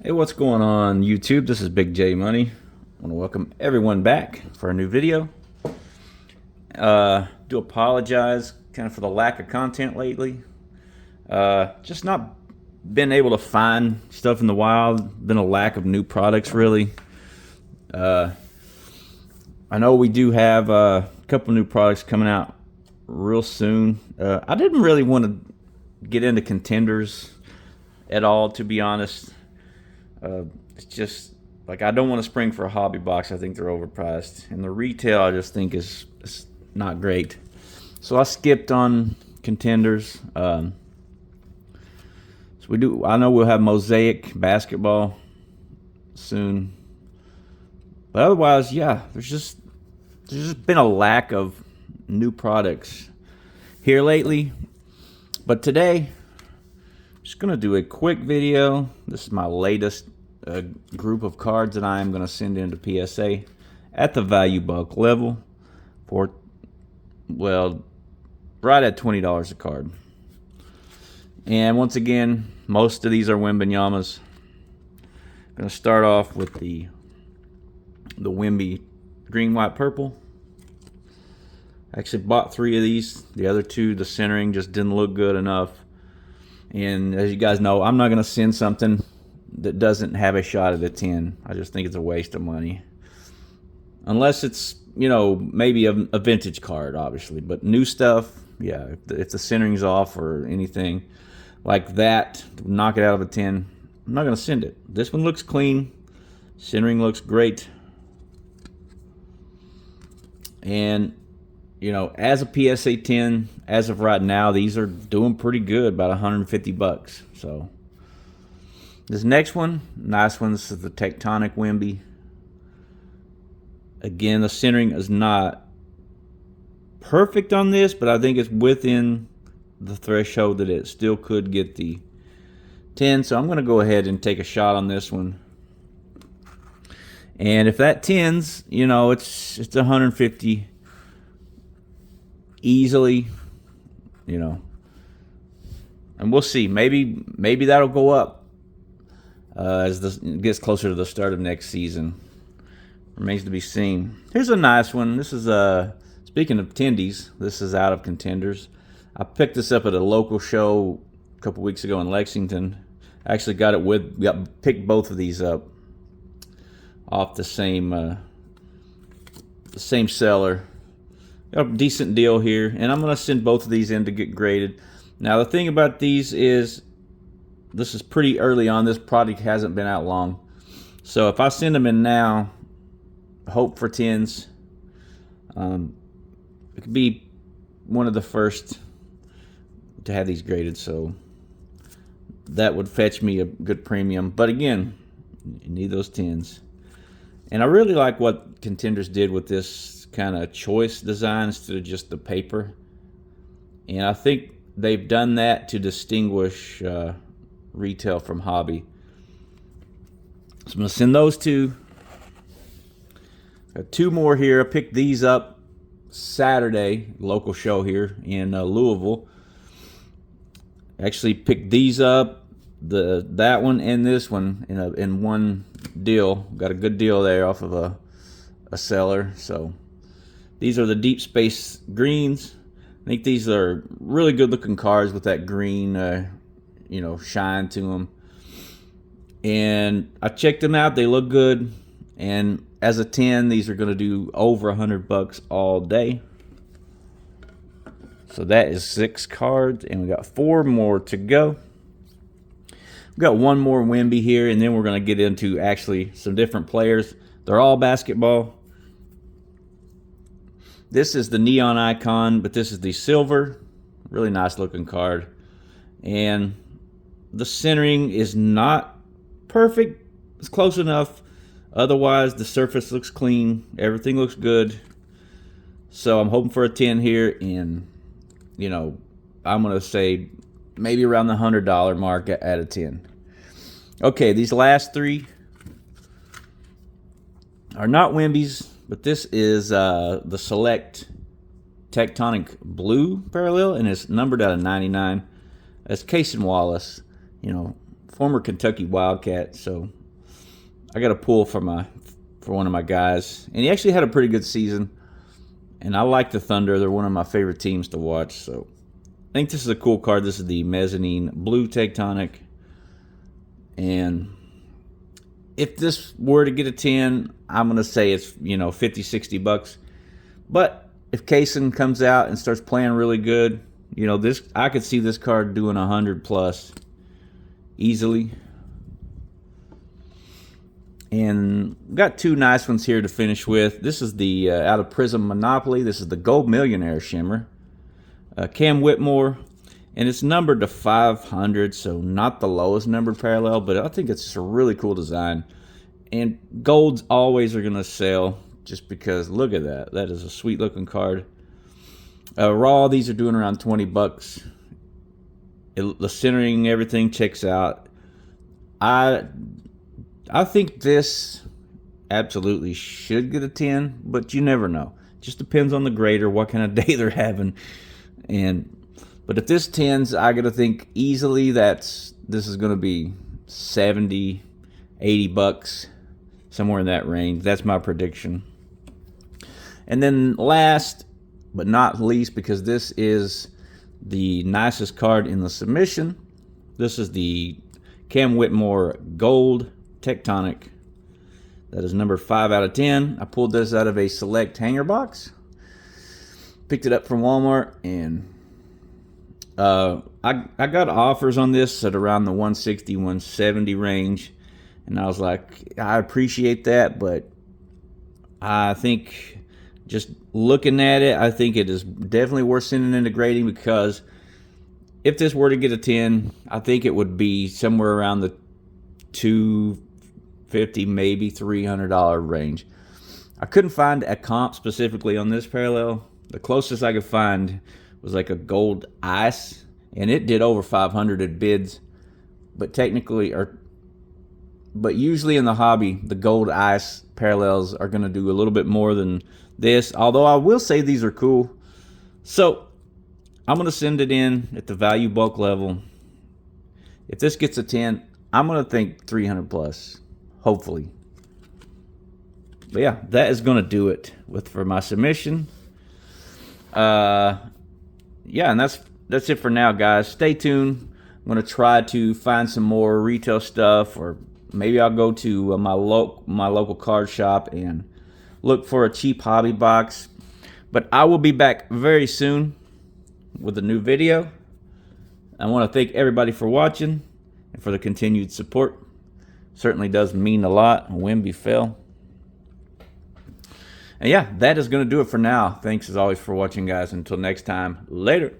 Hey, what's going on YouTube? This is Big J Money. I want to welcome everyone back for a new video. Do apologize kind of for the lack of content lately. Just not been able to find stuff in the wild. Been a lack of new products really. I know we do have a couple new products coming out real soon. I didn't really want to get into contenders at all, to be honest. It's just like I don't want to spring for a hobby box. I think they're overpriced, and the retail I just think is not great. So I skipped on contenders. So we do. I know we'll have Mosaic basketball soon, but otherwise, yeah, there's just been a lack of new products here lately. But today, I'm just gonna do a quick video. This is my latest group of cards that I am going to send into PSA at the value buck level for, well, right at $20 a card. And once again, most of these are Wembanyama's. I'm going to start off with the Wemby green, white, purple. I actually bought 3 of these. The other 2, the centering just didn't look good enough. And as you guys know, I'm not going to send something that doesn't have a shot at a 10. I just think it's a waste of money. Unless it's, maybe a vintage card, obviously. But new stuff, yeah, if the centering's off or anything like that, knock it out of a 10, I'm not going to send it. This one looks clean. Centering looks great. And, as a PSA 10, as of right now, these are doing pretty good, about $150. So this next one, nice one. This is the Tectonic Wemby. Again, the centering is not perfect on this, but I think it's within the threshold that it still could get the 10. So I'm going to go ahead and take a shot on this one. And if that 10's, it's 150 easily, and we'll see. Maybe that'll go up. As this gets closer to the start of next season. Remains to be seen. Here's a nice one. This is, speaking of tendies, this is out of contenders. I picked this up at a local show a couple weeks ago in Lexington. I actually picked both of these up off the same seller. Got a decent deal here, and I'm going to send both of these in to get graded. Now, the thing about these is, this is pretty early on. This product hasn't been out long. So if I send them in now, hope for 10s. It could be one of the first to have these graded. So that would fetch me a good premium. But again, you need those 10s. And I really like what Contenders did with this kind of choice design instead of just the paper. And I think they've done that to distinguish retail from hobby. So I'm going to send those 2. Got 2 more here. I picked these up Saturday, local show here in Louisville. Actually picked these up, that one and this one in one deal. Got a good deal there off of a seller. So these are the Deep Space greens. I think these are really good looking cards with that green shine to them. And I checked them out. They look good. And as a 10, these are going to do over $100 all day. So that is 6 cards, and we got 4 more to go. We've got 1 more Wemby here, and then we're going to get into actually some different players. They're all basketball. This is the Neon Icon, but this is the silver. Really nice looking card. And the centering is not perfect. It's close enough. Otherwise, the surface looks clean. Everything looks good. So I'm hoping for a 10 here. And, I'm going to say maybe around the $100 mark at a 10. Okay, these last 3 are not Wemby's, but this is the Select Tectonic Blue Parallel, and it's numbered out of 99. That's Cason Wallace. former Kentucky Wildcat, so I got a pull for one of my guys, and he actually had a pretty good season. And I like the Thunder; they're one of my favorite teams to watch. So I think this is a cool card. This is the Mezzanine Blue Tectonic, and if this were to get a 10, I'm gonna say it's 50, 60 bucks. But if Kaysen comes out and starts playing really good, this I could see this card doing 100 plus easily. And got two nice ones here to finish with. This is the out of Prism Monopoly. This is the Gold Millionaire Shimmer, Cam Whitmore, and it's numbered to 500, so not the lowest numbered parallel, but I think it's just a really cool design. And golds always are gonna sell, just because look at that. That is a sweet looking card. Raw, these are doing around 20 bucks. The centering, everything checks out. I think this absolutely should get a 10, but you never know. Just depends on the grader, what kind of day they're having. But if this 10s, I gotta think easily this is gonna be 70, 80 bucks, somewhere in that range. That's my prediction. And then last but not least, because this is the nicest card in the submission, this is the Cam Whitmore Gold Tectonic. That is number 5 out of 10. I pulled this out of a select hanger box. Picked it up from Walmart, and I got offers on this at around the 160, 170 range. And I was like, I appreciate that, but I think just looking at it, I think it is definitely worth sending into grading, because if this were to get a 10, I think it would be somewhere around the $250, maybe $300 range. I couldn't find a comp specifically on this parallel. The closest I could find was like a gold ice, and it did over 500 at bids. But usually in the hobby, the gold ice parallels are going to do a little bit more than this. Although I will say these are cool. So I'm going to send it in at the value bulk level. If this gets a 10, I'm going to think 300 plus, hopefully. But yeah, that is going to do it for my submission. Yeah, and that's it for now, guys. Stay tuned. I'm going to try to find some more retail stuff, or maybe I'll go to my local card shop and look for a cheap hobby box. But I will be back very soon with a new video. I want to thank everybody for watching and for the continued support. Certainly does mean a lot. Wimby fell. And yeah, that is going to do it for now. Thanks as always for watching, guys. Until next time, later.